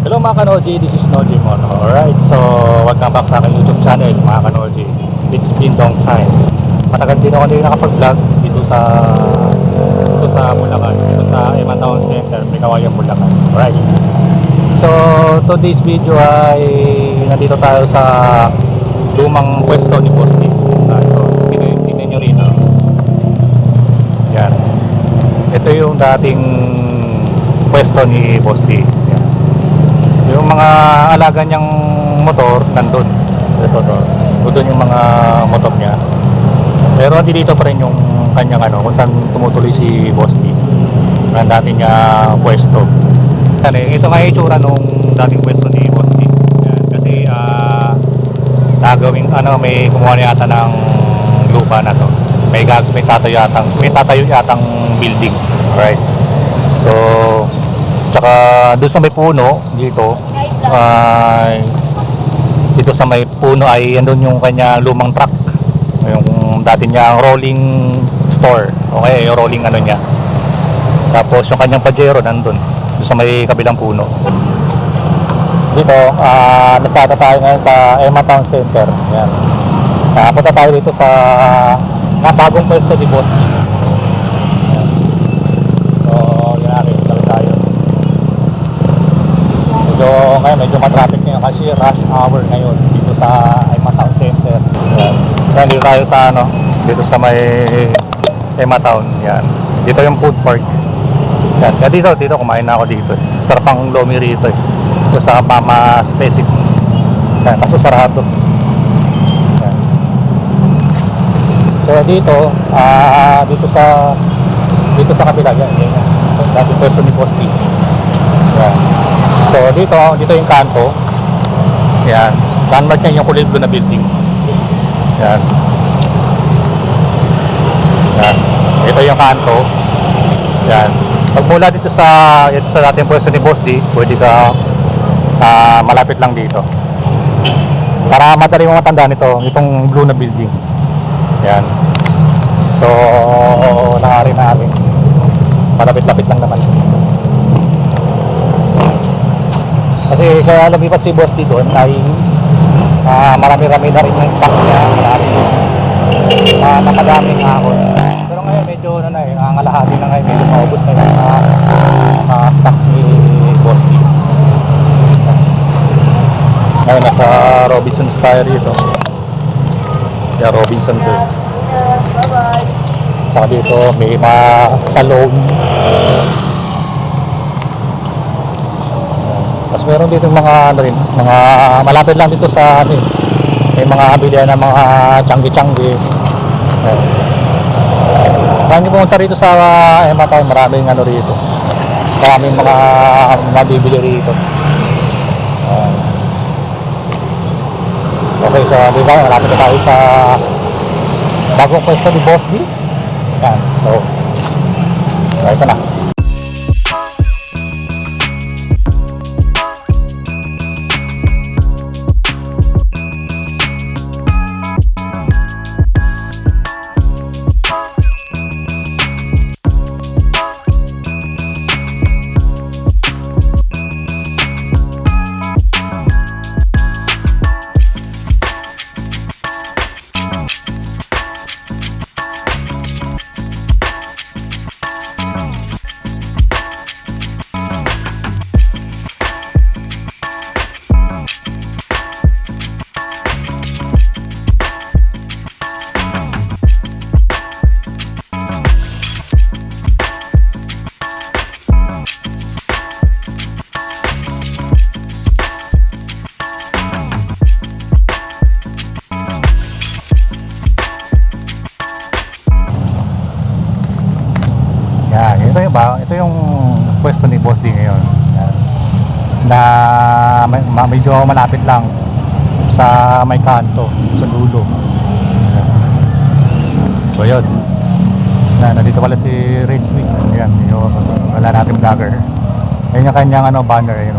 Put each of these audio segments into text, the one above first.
Hello mga Kanoji, this is Noji Mono. Alright, so welcome back sa aking YouTube channel mga Kanoji. It's been long time. Matagal din ako na nakapag-vlog dito sa Bulacan, dito sa Emma Town Center, Mikawayan, Bulacan. Alright. So today's video ay nandito tayo sa lumang pwesto ni Boss D. So, tingnan nyo rin. Yan. Ito yung dating pwesto ni Boss D. Yan. Yung mga alaga niyang motor nandun. Doon yung mga motor niya. Pero dito pa rin yung kanyang kung saan tumutuloy si Boss D. Ang dati niya pwesto. Ito nga yung itsura nung dating pwesto ni Boss D. Yan. Kasi nagawin may kumuha na yata ng lupa na to. May tatayo yatang building. Alright. So tsaka doon sa may puno dito dito sa may puno ay andun yung kanya lumang truck, yung dati niya rolling store, okay, yung rolling niya. Tapos yung kanyang pajero nandun doon sa may kabilang puno. Dito nasada tayo ngayon sa Emma Town Center. Yan. Punta tayo dito sa bagong pwesto ni Boss. Ngayon medyo matraffic ngayon kasi rush hour ngayon dito sa Emma Town Center. Yan. Yan, dito tayo sa dito sa may Emma Town. Yan. Dito yung food park. Yan. Kaya dito kumain na ako dito. Sarap ang lomi rito eh. Dito sa Mama Specific. Yan, kaso sarado. Yan. So dito sa kabila yan. Dati person ni Boss D. Yan. So dito yung kanto. Yan. Landmark niya yung kulay blue na building. Yan. Yan. Ito yung kanto. Yan. Pag mula dito sa dating pwesto ni Boss D, pwede ka malapit lang dito. Para madali mo matandaan itong blue na building. Yan. So nakari natin. Malapit-lapit lang naman. Kasi kaya lumipat si Boss D doon ay marami-rami na rin yung stocks niya, nakadaming ahon. Pero ngayon medyo nangangalahati na ngayon, medyo maubos na yung mga stocks ni Boss D. Ngayon nasa Robinson's Diary ito. Kaya Robinson to. Bye-bye. Saka dito may mga salon. Tapos meron dito mga mga malapit lang dito sa may mga bilihan ng mga tiyanggi-tiyanggi. Kaya nyo pumunta rito sa Emma Town, maraming rito. Maraming mga mabibili rito. Okay, so diba, malapit na tayo sa bagong pwesto ni Boss D. Yan, so ito na. Ito yung pwesto ni Boss D ngayon. Yan. Na medyo malapit lang sa may kanto, sa dulo. So yun. Nandito pala si Red Sweet. Yan, yung wala natin vlogger. Yan yung kanyang banner.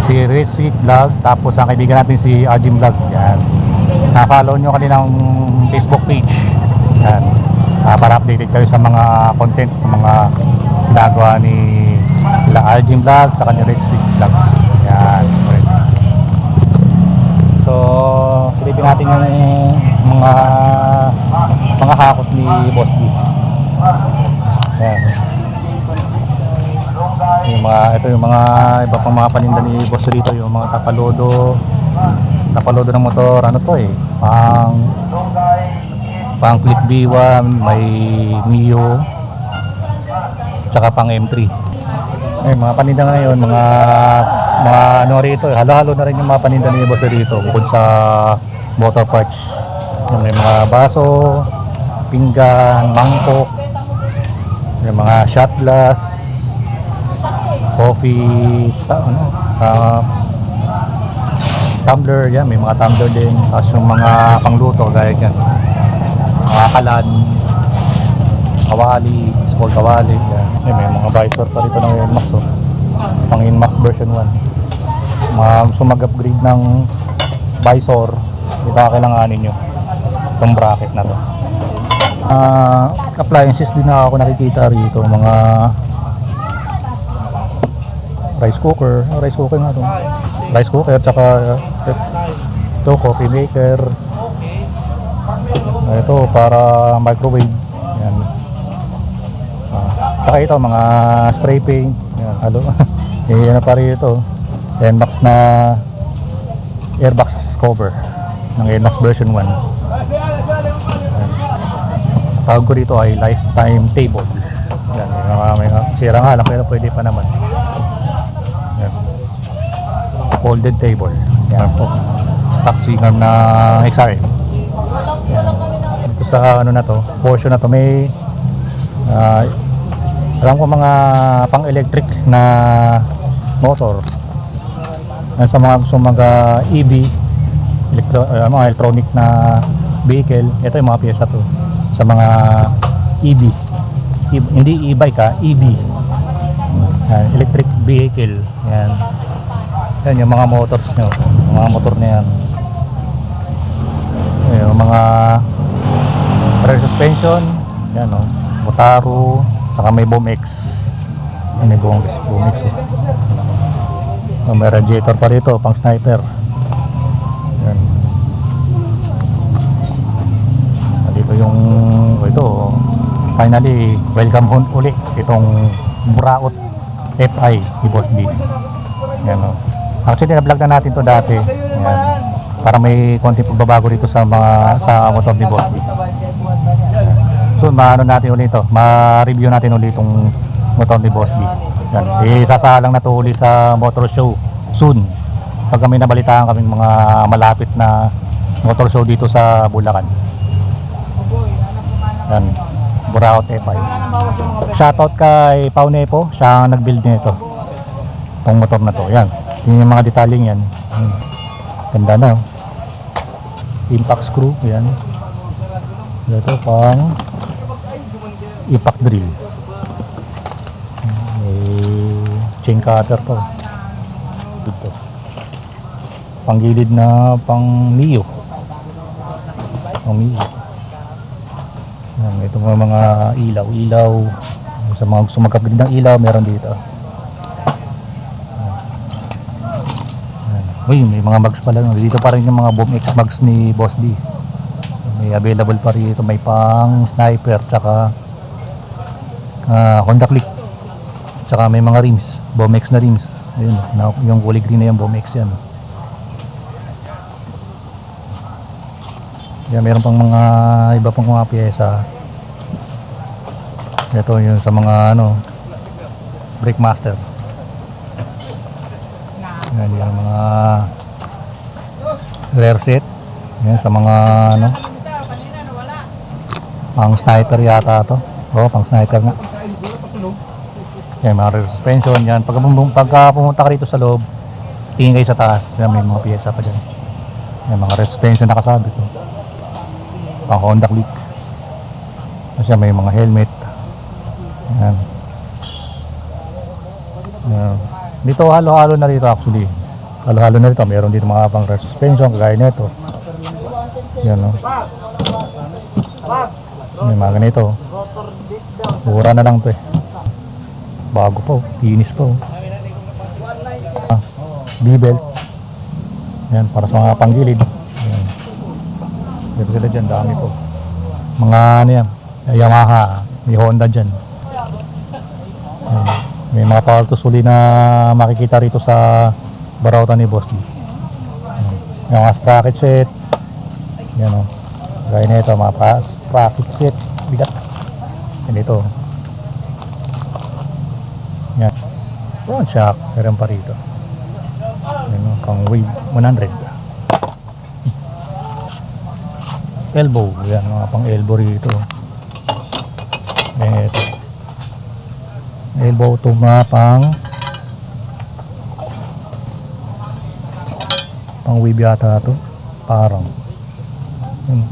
Si Red Sweet Vlog, tapos ang kaibigan natin si Ajim Vlog. Yan. Na-follow nyo kanilang Facebook page. Yan. Para updated kayo sa mga content, mga ginagawa ni La Algin Vlogs, saka ni Red Sweet Vlogs. Yan. So, silipin natin yung mga hakot ni Boss D. Yan. Ito yung mga iba pang mga paninda ni Boss rito, yung mga tapalodo ng motor. Ano to pang Click B1, may Mio, tsaka pang M3. Mga paninda ngayon, mga ano rito, halo-halo na rin yung mga paninda ni Boss rito bukod sa motor parts. May mga baso, pinggan, mangkok, may mga shot glass, coffee, tumbler, yan, may mga tumbler din. Tapos yung mga pangluto gaya yan, mga kalan, kawali, small kawali, yan. May mga visor pa rito ng Inmax, pang Inmax version 1. Mga gusto mag-upgrade ng visor, ito kailanganin nyo itong bracket na to. Appliances din na ako nakikita rito, mga rice cooker nga to. Rice cooker, tsaka ito coffee maker. Ito para microwave. Yan. Tsaka ito mga spray paint. Yan, halo. Yan pa rito. Nmax na airbox cover ng Nmax version 1. Yan. Tawag ko dito ay lifetime table. Yan, may sira nga lang pero pwede pa naman. Yan. Folded table. Yan po. Stock swinger na XRM. Yan. Dito sa ano na to, portion na to may alam ko mga pang electric na motor. Sa mga gusto EV, mga electronic na vehicle, ito yung mga pyesa to sa mga EV. Hindi e-bike EV. Electric vehicle. Yan. Yan yung mga motors nyo, mga motor na yan. Yung mga rear suspension, yan Motaro, saka may Boom X. May Boom X. May radiator pa rito, pang sniper. Yan. Dito yung ito. Finally, welcome home ulit itong Buraot FI ni Boss D. Yan Actually, na-vlog na natin to dati. Yan. Para may konting pagbabago dito sa motor ni Boss D. So, maano natin ulit ito. Ma-review natin ulit itong motor ni Boss D. Yan. Isasalang na to ulit sa motor show soon. Pag kami nabalitaan kaming mga malapit na motor show dito sa Bulacan. Yan. Buraot FI. Shoutout kay Pau Nepo. Siya ang nag-build nito. Itong motor na to. Yan. Yung mga detaling yan. Ganda na. Impact screw. Yan. Ito pang impact drill. May chain cutter to. Dito. Panggilid na pang Mio. Pang Mio. Yan. Ito mga ilaw. Sa mga gusto mag-upgrade ng ilaw, meron dito. Uy, may mga mags pala. Dito pa rin yung mga Boom X mags ni Boss D. May available pa rin ito. May pang sniper, tsaka Honda Click. Tsaka may mga rims. Boom X na rims. Ayun, yung kulay green na yung Boom X yan. Yan, meron pang mga iba pang mga pyesa. Ito yung sa mga brake master. Yan yung mga rear set. Yan sa mga pang sniper yata to. Pang sniper nga. Yan mga rear suspension. Yan pagka pumunta ka rito sa loob, tingin kayo sa taas. Yan may mga pyesa pa dyan. Yan mga rear suspension nakasabit to. Pang Honda Click. Kasi may mga helmet. Yan. Yan. Dito halo-halo na rito actually. Halo-halo na rito. Meron dito mga pang rear suspension kagaya nito. Yan May mga ganito. Mura na lang to Bago pa oh. Finish pa oh. B-belt. Yan, para sa mga panggilid. Yan. Dito sila dyan, dami po. Mga ano yan, Yamaha, may Honda dyan. Yan. May mga power tools uli na makikita rito sa Barautan ni Boss D. Yan. Yung mga sprocket set. Yan o. Gaya na ito, mga sprocket set. Bigat. Yan ito. Yan. Front shock, meron pa rito. Yan o, pang wave 100. Elbow, yan mga pang elbow rito. Yan ito. Elbow to mga pang wave yata ito. Parang. Yan.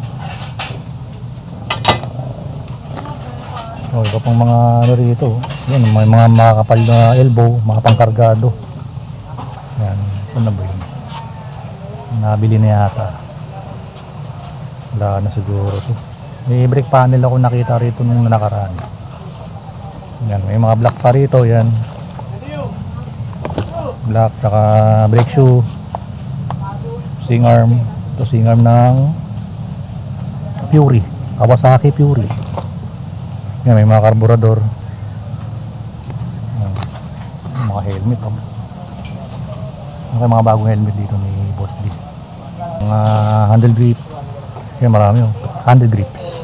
O, iba pang mga ano rito. Yan, may mga makakapal na elbow, mga pangkargado. Yan, saan na ba yun? Nabili na yata. Wala na siguro to. May brake panel ako nakita rito nung nakaraan. Yan, may mga black pa rito, yan. Black, saka brake shoe. Swing arm. Ito swing arm ng Fury. Kawasaki Fury. Yan, may mga karburador. Yan. Mga helmet. Okay, mga bagong helmet dito ni Boss D. Mga handle grip. Yan, marami oh. Handle grips.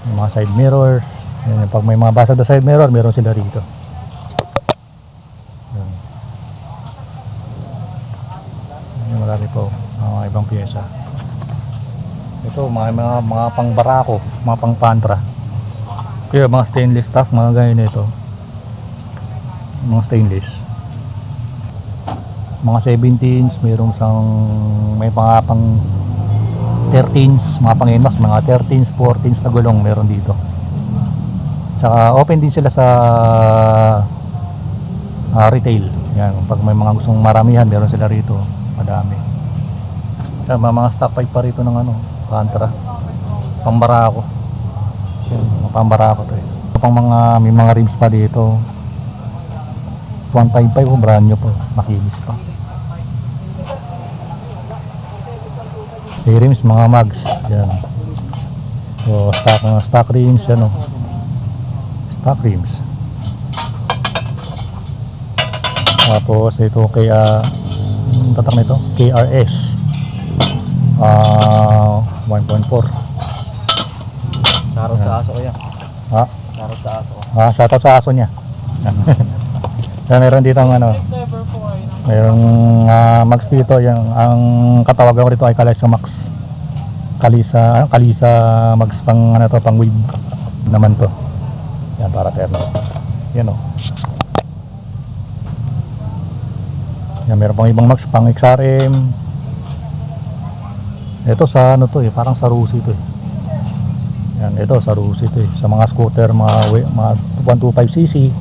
Yung mga side mirrors. Yan, pag may mga basag na side mirror, meron sila rito. Yan. Yan, marami po. Mga ibang pyesa. Ito, mga pang barako, mga pang pantra. Kaya mga stainless stock, mga ganyan ito. Mga stainless. Mga 17s, mayroong may mga pang 13s, mga pang NMAX, mga 13s, 14s na gulong meron dito. Tsaka open din sila sa retail. Yan, pag may mga gustong maramihan, meron sila rito. Madami. Tsaka mga stock pipe pa rito ng ano, Pantra. Pambara ako. Yan, pambara ako to eh. Pang may mga rims pa dito. 155 po, brand new po. Makinis pa. May rims, mga mags. Yan. So, stock rims, yan o. Stock rims. Tapos, ito kaya, tatak na ito, KRS. 1.4. Shoutout sa aso ko yan. Ha? Shoutout sa aso ko. Shoutout sa aso niya. Yan, meron dito ang ano. Mayroong mags dito, ang katawagan ko rito ay Kalisa Max. Kalisa mags pang ano to, pang wave naman to. Yan, para terno. Yan oh. Yan, meron pang ibang mags pang XRM. Ito sa ano to eh, parang sa Rusi to eh. Yan, ito sa Rusi to eh. Sa mga scooter, mga 125cc.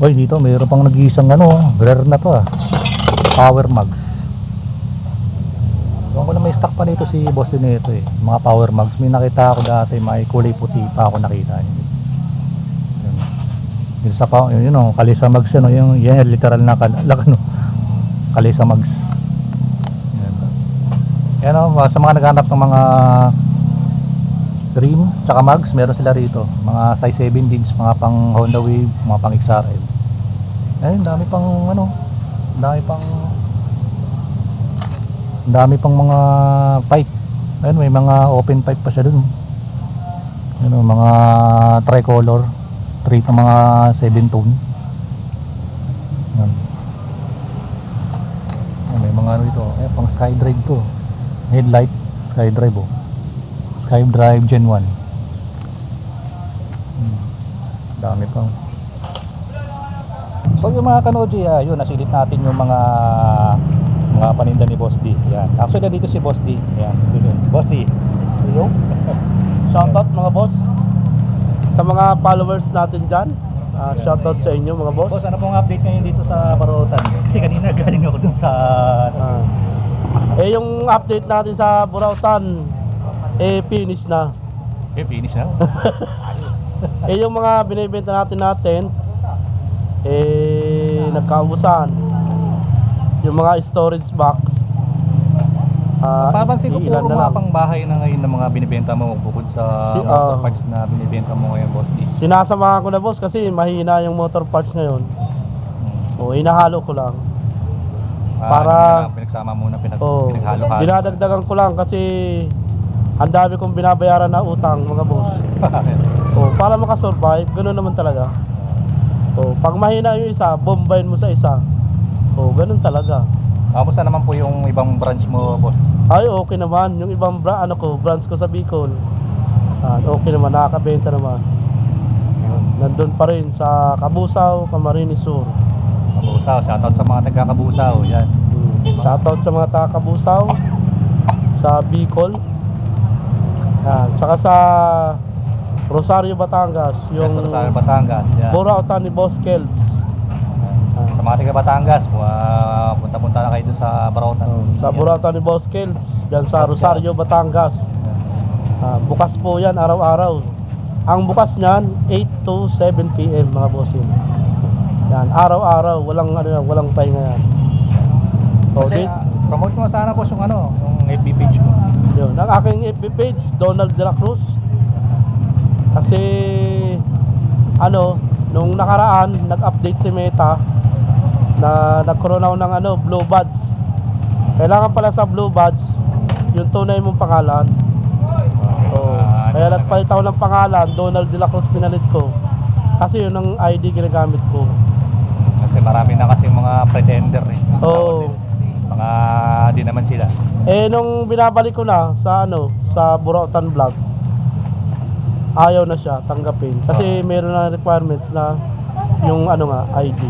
Oy, dito mayroon pang nag-iisang ano, rare na to ah. Power mags. Doon ko na may stock pa nito si Boss din nito eh. Mga power mags. May nakita ako dati, may kulay puti pa ako nakita niyo. Yun. Yun sa yun oh, Kalisa mags yan oh, yan literal na ano. Kalisa mags. Yan. Yan oh, sa mga naghanap ng mga Dream tsaka mags, meron sila rito. Mga size 7 din, mga pang Honda Wave, mga pang XRM. Ayun, dami pang ano, dami pang mga pipe. Ayun, may mga open pipe pa siya dun. Ayun, mga tricolor, straight na mga 7 tone. Ayun. Ayun, may mga ano ito, pang SkyDrive to. Headlight, SkyDrive oh. SkyDrive Gen 1. Dami pang. So yung mga kanoji, yun, nasilip natin yung mga paninda ni Boss D. Yan. Actually dito si Boss D. Yan. Dito. Boss D. Hello. Shoutout mga boss. Sa mga followers natin dyan. Shoutout sa inyo mga boss. Boss, ano pong update ngayon dito sa Barautan? Kasi kanina galing ako dun sa... yung update natin sa Barautan, finish na. Finish na? Yung mga binibenta natin nagkaubusan. Yung mga storage box, Papansin ko po ilan na mga lang. pangbahay na ngayon ng mga binibenta mo bukod sa motor parts na binibenta mo ngayon, Boss D. Sinasamahan ko na boss kasi mahina yung motor parts ngayon. O hinahalo ko lang. Para- pinagsama muna, O pinaghalo-halo. dinadagdagan ko lang kasi ang dami kong binabayaran na utang mga boss. O para makasurvive, ganoon naman talaga. O pag mahina yung isa, bombayin mo sa isa. O ganoon talaga. Kamusta naman po yung ibang branch mo, Boss? Ay okay naman, yung ibang branch ko sa Bicol. Okay naman, nakakabenta naman. Nandun pa rin sa Kabusaw, Camarines Sur. Kabusaw, shoutout sa mga nagkakabusaw, yan. Shoutout sa mga taga Kabusaw, sa Bicol. Saka sa Rosario, Batangas, Yung yung sa Batangas, yan. Burautan ni Boss Kelps. Sa mga taga Batangas, punta-punta na kayo dun sa Barautan. Sa Burautan ni Boss Kelps, dyan sa Rosario, Batangas. Bukas po yan araw-araw. Ang bukas niyan 8 to 7 PM mga bossing. Yan, araw-araw, walang pahinga yan. Kasi, promote mo sana, Boss, yung yung FB page mo. Yun, ang aking FB page, Donald de la Cruz. Kasi nung nakaraan nag-update si Meta na nagkaroon ako ng blue badge. Kailangan pala sa blue badge yung tunay mong pangalan. Kaya nagpalit ako ng pangalan, Donald de la Cruz pinalit ko. Kasi yun ang ID ginagamit ko. Kasi marami na kasi mga pretender eh. Oo. Mga di naman sila. Nung binabalik ko na sa sa Burautan Vlog, ayaw na siya tanggapin kasi meron na requirements na yung ID.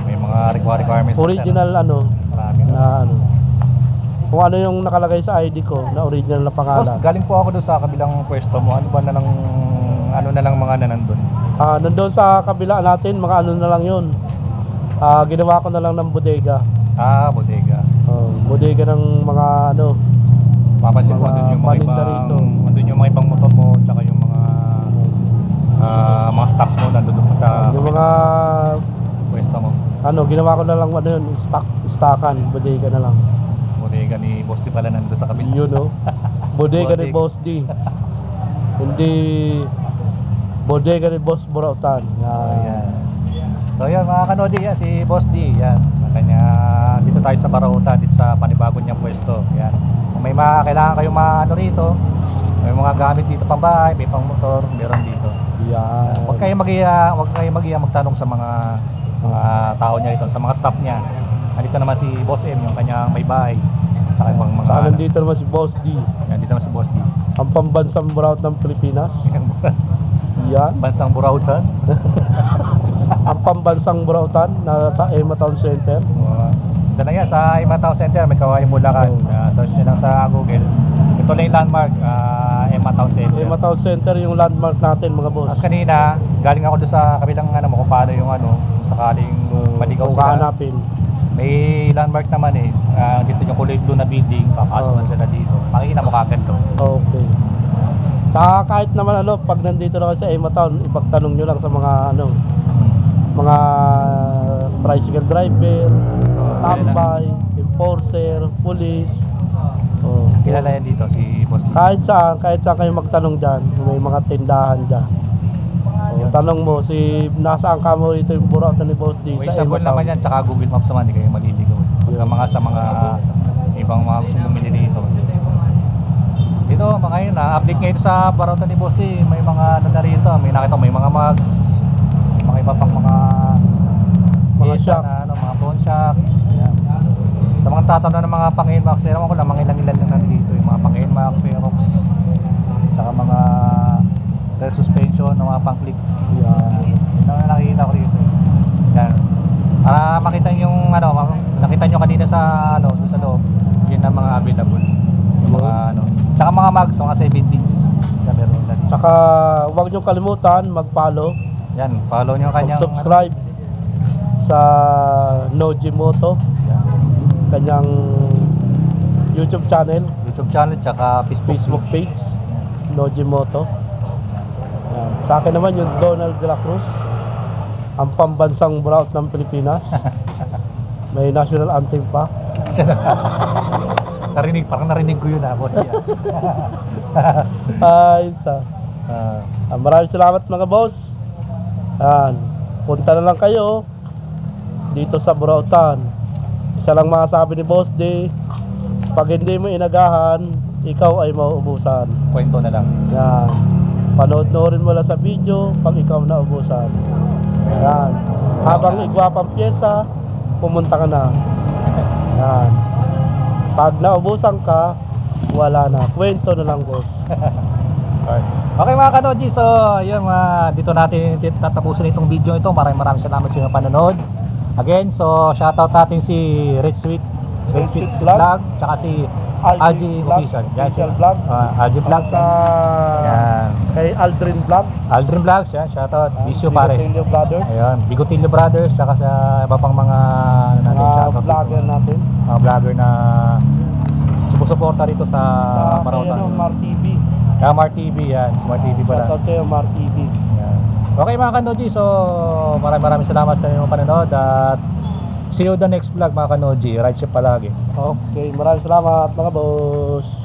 May mga requirements. Original Marami na. na kung ano yung nakalagay sa ID ko na original na Boss, pangalan. galing po ako doon sa kabilang pwesto mo. Ano ba na lang mga nanandun? Nandun sa kabila natin, mga na lang yun. Ginawa ko na lang ng bodega. Bodega. Bodega ng mga Papansin ko, Mga andun yung mga paninda rito. andun yung mga ibang motor mo, tsaka yung mga stocks mo nandun pa sa yung mga pwesto mo. ginawa ko na lang yun, stockan, bodega na lang. Bodega ni Boss D pala nandun sa kabila. Yun bodega ni Bodega. Boss D. Hindi bodega ni Boss Burautan. Ayan. So yan mga kanodi, yan, si Boss D, yan. Kanya dito tayo sa Barautan, dito sa panibago niyang pwesto. Yan. Kung may kailangan kayong rito, may mga gamit dito pang bahay, may pang motor, meron dito. Yan. Huwag kayong mag-iya magtanong sa mga tao niya ito, sa mga staff niya. Nandito naman si Boss M, yung kanyang may bahay. Saka yung mga Saka nandito naman si Boss D, Yan, dito naman si Boss D. ang pambansang Buraut ng Pilipinas. Yan. Bansang Burautan. Ang pambansang Burautan na sa Emma Town Center. Ito na yan, sa Emma Town Center, may Kaway Bulacan. Search nyo lang sa Google. Ito lang yung landmark, Emma Town Center. Emma Town Center yung landmark natin mga boss. At kanina, galing ako doon sa kabilang kung paano yung sakaling maligaw Kung sila. kahanapin. May landmark naman eh. Dito yung kulay blue na building, papasok na sila dito. Makikita mo kagad to. Okay. Saka kahit naman pag nandito na kayo sa Emma Town, ipagtanong nyo lang sa mga mga tricycle driver, tambay, enforcer, police. Kilala yan dito si Boss D. Kahit saan kayo magtanong dyan, may mga tindahan dyan. Tanong mo, nasaan ka mo rito yung Burautan ni Boss D May sa Emma sabon naman Town. yan, tsaka Google Maps naman, hindi kayo maliligaw. Pagka sa mga ibang mga gusto bumili dito. Dito, ngayon update ngayon sa Burautan ni Boss D, may mga na rito, may nakita may mga mugs, may mga iba pang mga shock. mga phone shock. Yan. Sa mga tatanong ng mga pang-Inmax, ewan ko lang, mga ilan lang nandito, yung mga pang-Inmax, Xerox, tsaka mga rear suspension, mga pang-click. Yan. Nakikita ko rito. Yan. Para makita yung nakita nyo kanina sa doon sa loob, yun ang mga available. Yung mga Tsaka mga mags, mga 17s. Meron sila. Tsaka huwag nyo kalimutan mag-follow, Yan, follow nyo kanyang subscribe sa Noji Moto, Yan. kanyang YouTube channel, YouTube channel, tsaka Facebook page, Noji Moto. Yan. Sa akin naman yung Donald de la Cruz. ang pambansang route ng Pilipinas. May national anthem pa. Parang narinig ko yun boss. Isa. Maraming salamat mga boss. Yan. Punta na lang kayo dito sa Burautan. Isa lang masasabi ni Boss D, pag hindi mo inagahan, ikaw ay mauubusan. Kwento na lang. Yan. Panood-noorin mo lang sa video pag ikaw naubusan. Yan. Habang igwapang pyesa, pumunta ka na. Yan. Pag naubusan ka, wala na. Kwento na lang, boss. Okay mga kanoji, so yun, dito natin tatapusin itong video ito. Maraming salamat sa inyong panonood. Again, so shoutout natin si Rich Sweet Vlog, tsaka si Algie Official. Yan, si Vlog. Algie Vlog. Sa Yan. kay Aldrin Vlog. Aldrin Vlogs, yan, shoutout. Issue pare. Bigotillo Brothers. Ayun, Bigotillo Brothers, tsaka sa iba pang mga Mga vlogger natin. mga vlogger na sumusuporta rito sa Sa Marautan. Mar TV. Mar TV, yan. Smart TV pala. Shoutout kayo, Mar TV. Yan. Okay mga kanoji, so maraming salamat sa inyong panonood at see you the next vlog mga kanoji. Ride safe palagi. Okay, maraming salamat mga boss.